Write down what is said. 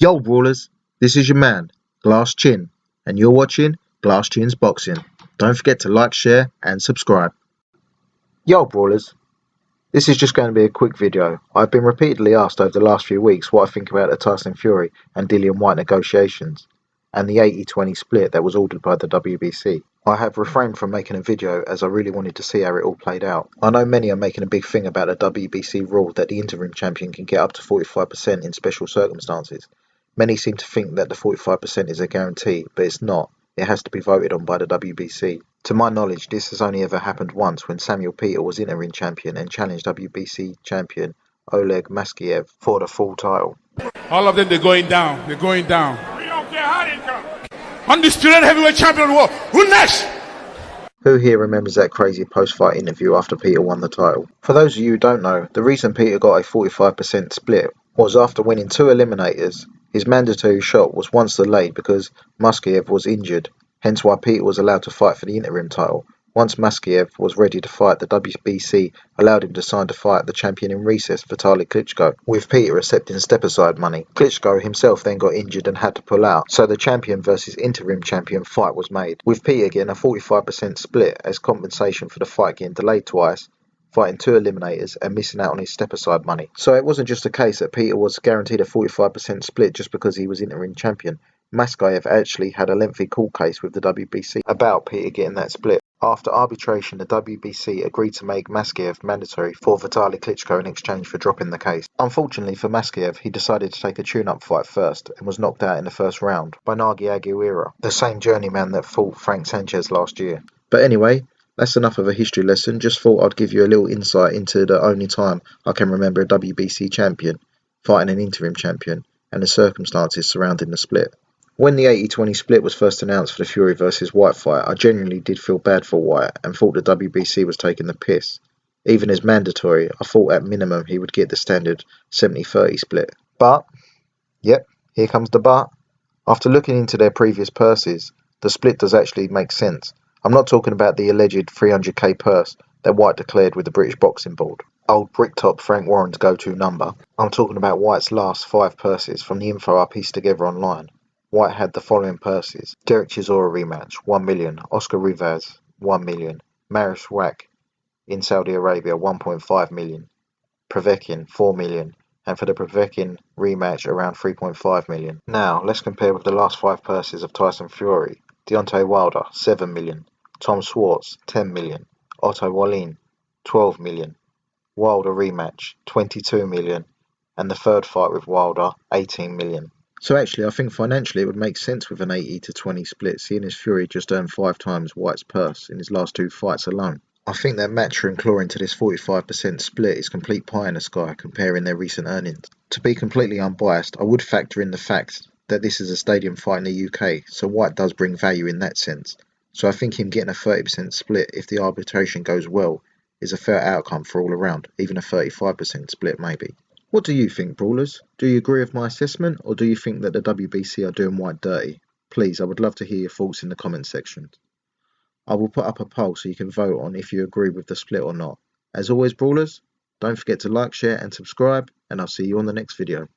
Yo brawlers, this is your man, Glass Chin, and you're watching Glass Chin's Boxing. Don't forget to like, share and subscribe. Yo brawlers, this is just going to be a quick video. I've been repeatedly asked over the last few weeks what I think about the Tyson Fury and Dillian Whyte negotiations and the 80-20 split that was ordered by the WBC. I have refrained from making a video as I really wanted to see how it all played out. I know many are making a big thing about the WBC rule that the interim champion can get up to 45% in special circumstances. Many seem to think that the 45% is a guarantee, but it's not. It has to be voted on by the WBC. To my knowledge, this has only ever happened once when Samuel Peter was interim champion and challenged WBC champion Oleg Maskiev for the full title. All of them, they're going down. They're going down. We don't care how they come. Undisputed heavyweight champion of the world. Who next? Who here remembers that crazy post-fight interview after Peter won the title? For those of you who don't know, the reason Peter got a 45% split was after winning 2 eliminators. His mandatory shot was once delayed because Maskiev was injured, hence why Peter was allowed to fight for the interim title. Once Maskiev was ready to fight, the WBC allowed him to sign to fight the champion in recess, Vitaly Klitschko, with Peter accepting step-aside money. Klitschko himself then got injured and had to pull out, so the champion versus interim champion fight was made, with Peter getting a 45% split as compensation for the fight getting delayed twice, fighting 2 eliminators and missing out on his step-aside money. So it wasn't just a case that Peter was guaranteed a 45% split just because he was interim champion. Maskiev actually had a lengthy court case with the WBC about Peter getting that split. After arbitration, the WBC agreed to make Maskiev mandatory for Vitaly Klitschko in exchange for dropping the case. Unfortunately for Maskiev, he decided to take a tune-up fight first and was knocked out in the first round by Nagy Aguirre, the same journeyman that fought Frank Sanchez last year. But anyway, that's enough of a history lesson. Just thought I'd give you a little insight into the only time I can remember a WBC champion fighting an interim champion and the circumstances surrounding the split. When the 80-20 split was first announced for the Fury vs Whyte fight, I genuinely did feel bad for Whyte and thought the WBC was taking the piss. Even as mandatory, I thought at minimum he would get the standard 70-30 split. But, yep, here comes the but. After looking into their previous purses, the split does actually make sense. I'm not talking about the alleged 300k purse that Whyte declared with the British Boxing Board, old bricktop Frank Warren's go-to number. I'm talking about Whyte's last 5 purses from the info I pieced together online. Whyte had the following purses: Derek Chisora rematch, 1 million, Oscar Rivas, 1 million, Marius Wack in Saudi Arabia, 1.5 million, Povetkin, 4 million, and for the Povetkin rematch, around 3.5 million. Now, let's compare with the last 5 purses of Tyson Fury. Deontay Wilder, 7 million, Tom Schwartz, 10 million, Otto Wallin, 12 million, Wilder rematch, 22 million, and the third fight with Wilder, 18 million. So actually, I think financially it would make sense with an 80-20 split, seeing as Fury just earned 5 times Whyte's purse in his last 2 fights alone. I think that Matra and clawing to this 45% split is complete pie in the sky comparing their recent earnings. To be completely unbiased, I would factor in the fact that this is a stadium fight in the UK, so Whyte does bring value in that sense. So I think him getting a 30% split if the arbitration goes well is a fair outcome for all around, even a 35% split maybe. What do you think, brawlers? Do you agree with my assessment, or do you think that the WBC are doing Whyte dirty? Please, I would love to hear your thoughts in the comment section. I will put up a poll so you can vote on if you agree with the split or not. As always, brawlers, don't forget to like, share and subscribe, and I'll see you on the next video.